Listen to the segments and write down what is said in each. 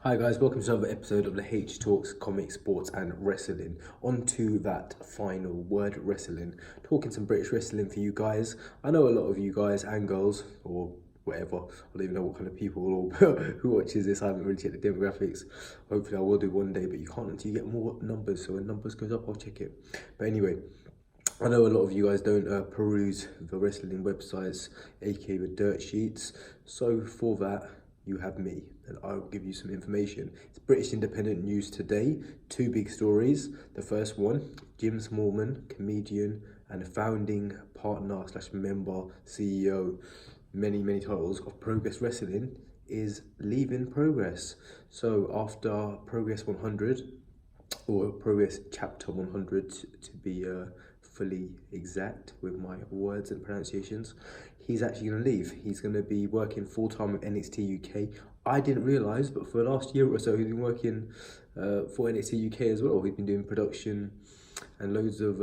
Hi guys, welcome to another episode of the H Talks Comic, Sports and Wrestling. On to that final word, wrestling. Talking some British wrestling for you guys. I know a lot of you guys and girls, or whatever, I don't even know what kind of people or who watches this. I haven't really checked the demographics. Hopefully I will do one day, but you can't until you get more numbers. So when numbers goes up, I'll check it. But anyway, I know a lot of you guys don't peruse the wrestling websites, aka the dirt sheets. So for that, you have me, and I'll give you some information. It's British Independent News today. Two big stories. The first one, Jim Smallman, comedian and founding partner / member, CEO, many titles of Progress Wrestling, is leaving Progress. So after Progress 100, or Progress Chapter 100 to be fully exact with my words and pronunciations, he's actually going to leave. He's going to be working full-time with NXT UK. I didn't realise, but for the last year or so, he's been working for NXT UK as well. He's been doing production and loads of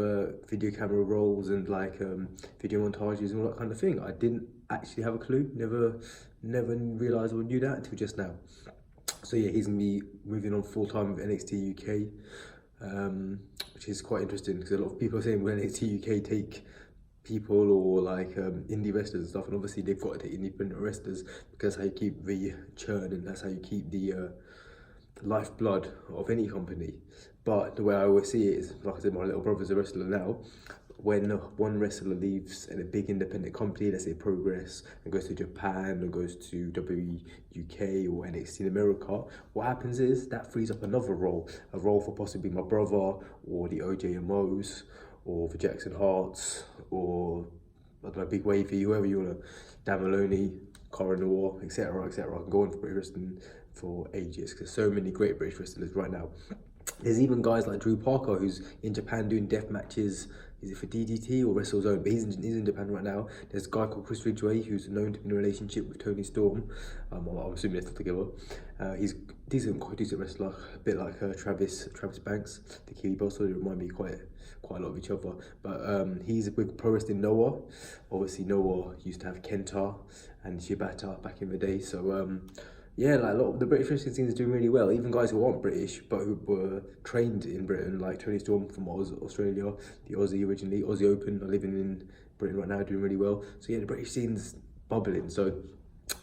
video camera roles and video montages and all that kind of thing. I didn't actually have a clue, never realised or knew that until just now. So yeah, he's going to be moving on full-time with NXT UK, which is quite interesting because a lot of people are saying, will NXT UK take people or indie wrestlers and stuff, and obviously they've got to take independent wrestlers because that's how you keep the churn and that's how you keep the lifeblood of any company. But the way I always see it is, like I said, my little brother's a wrestler now. When one wrestler leaves a big independent company, let's say Progress, and goes to Japan or goes to WWE UK or NXT in America, what happens is that frees up another role, a role for possibly my brother or the OJMOs or the Jackson Hearts or I don't know, Big Wavy, whoever you want to, Dan Maloney, Cara Noir, etc. I can go on for British wrestling for ages because so many great British wrestlers right now. There's even guys like Drew Parker, who's in Japan doing death matches. Is it for DDT or WrestleZone? But he's in Japan right now. There's a guy called Chris Ridgway, who's known to be in a relationship with Tony Storm. I'm assuming they're still together. He's quite decent wrestler, a bit like Travis Banks, the Kiwi boss. So they remind me quite a lot of each other. But he's with Pro Wrestling Noah. Obviously, Noah used to have Kenta and Shibata back in the day. So yeah, a lot of the British wrestling scene is doing really well. Even guys who aren't British but who were trained in Britain, like Tony Storm from Australia, the Aussie originally, Aussie Open, are living in Britain right now, doing really well. So yeah, the British scene's bubbling. So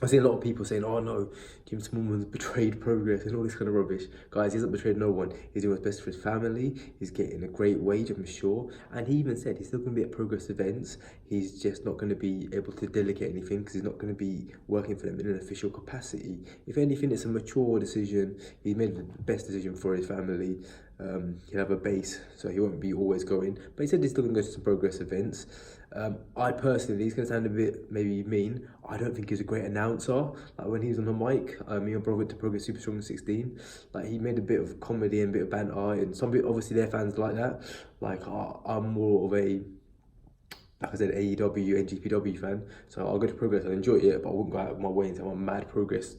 I see a lot of people saying, oh no, Jim Smallman's betrayed Progress and all this kind of rubbish. Guys, he hasn't betrayed no one. He's doing what's best for his family. He's getting a great wage, I'm sure. And he even said he's still going to be at Progress events. He's just not going to be able to delegate anything because he's not going to be working for them in an official capacity. If anything, it's a mature decision. He made the best decision for his family. He'll have a base, so he won't be always going. But he said he's still going to go to some Progress events. I personally, he's going to sound a bit maybe mean, I don't think he's a great announcer. Like when he was on the mic, me and brother went to Progress Super Strong 16. Like he made a bit of comedy and a bit of banter, and some people, obviously their fans like that. Like I'm more of a, like I said, AEW and GPW fan, so I'll go to Progress, I'll enjoy it, but I wouldn't go out of my way and say I'm a mad Progress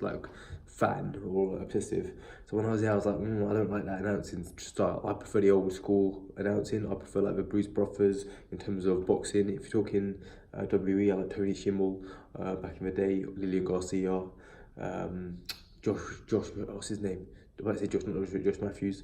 fan or obsessive. So when I was there, I was like, I don't like that announcing style. I prefer the old school announcing. I prefer the Bruce Brothers in terms of boxing. If you're talking WWE, I like Tony Schimmel back in the day, Lillian Garcia, Josh, what's his name? I say Josh, not Josh Matthews.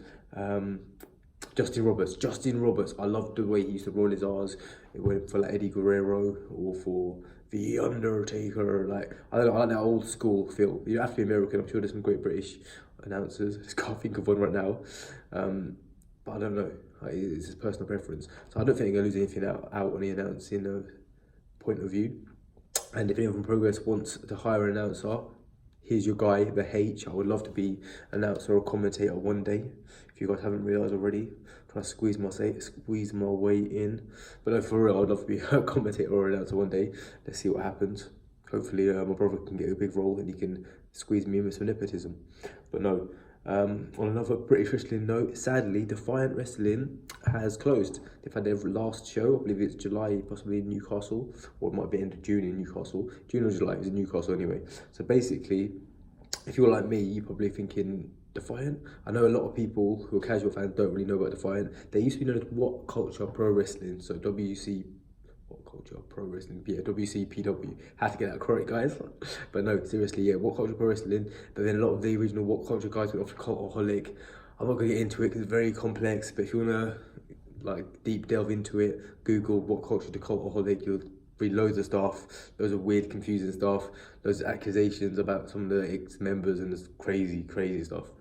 Justin Roberts. I loved the way he used to roll his R's. It went for Eddie Guerrero or for The Undertaker. I don't know, I like that old school feel. You don't have to be American. I'm sure there's some great British announcers. I just can't think of one right now. But I don't know. It's his personal preference. So I don't think I'm going to lose anything out on the announcing point of view. And if anyone from Progress wants to hire an announcer, here's your guy, the H. I would love to be an announcer or commentator one day. If you guys haven't realised already, trying to squeeze my way in. But no, for real, I'd love to be a commentator or announcer one day. Let's see what happens. Hopefully my brother can get a big role and he can squeeze me in with some nepotism. But no, on another British wrestling note, sadly, Defiant Wrestling has closed. They've had their last show, I believe it's July, possibly in Newcastle, or it might be end of June in Newcastle. June or July, it was in Newcastle anyway. So basically, if you're like me, you're probably thinking, Defiant? I know a lot of people who are casual fans don't really know about Defiant. They used to be known as What Culture Pro Wrestling, so WC What Culture Pro Wrestling, yeah, WCPW. Had to get that correct, guys. But no, seriously, yeah, What Culture Pro Wrestling. But then a lot of the original What Culture guys went off to Cultaholic. I'm not gonna get into it because it's very complex. But if you wanna like deep delve into it, Google What Culture to Cultaholic. You'll read loads of stuff, loads of weird, confusing stuff, loads of accusations about some of the ex-members and this crazy, crazy stuff.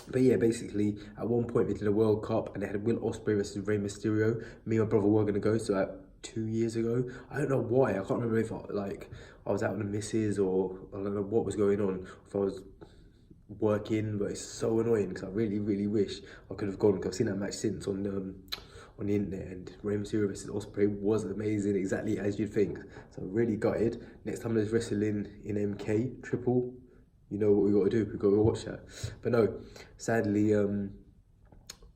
But yeah, basically, at one point they did a World Cup and they had Will Ospreay versus Rey Mysterio. Me and my brother were gonna go, so like 2 years ago. I don't know why. I can't remember if I was out with the missus or I don't know what was going on. If I was working, but it's so annoying because I really, really wish I could have gone because I've seen that match since on the internet, and Rey Mysterio versus Ospreay was amazing, exactly as you'd think. So really gutted. Next time there's wrestling in MK Triple, you know what we got to do. We got to go watch that. But no, sadly,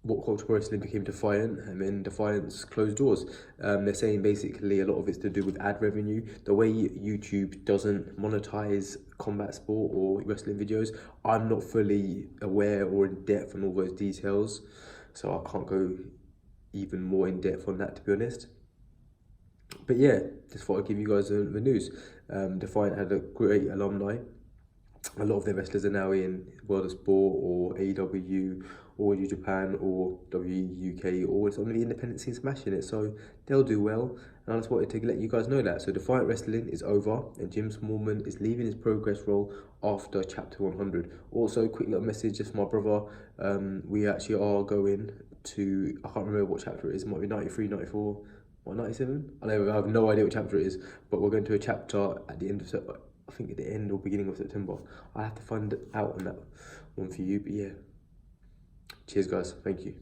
What Culture Pro Wrestling became Defiant, and then Defiant's closed doors. They're saying basically a lot of it's to do with ad revenue. The way YouTube doesn't monetize combat sport or wrestling videos, I'm not fully aware or in depth on all those details, so I can't go even more in depth on that, to be honest. But yeah, just thought I'd give you guys the news. Defiant had a great alumni. A lot of their wrestlers are now in World of Sport or AEW or New Japan or WUK, or it's on the independent scene smashing it, so they'll do well. And I just wanted to let you guys know that. So Defiant Wrestling is over and Jim Smallman is leaving his Progress role after chapter 100. Also, quick little message just for my brother. We actually are going to, I can't remember what chapter it is, it might be 93, 94, or 97? I have no idea what chapter it is, but we're going to a chapter at the end of September. I think at the end or beginning of September. I have to find out on that one for you, but yeah. Cheers, guys. Thank you.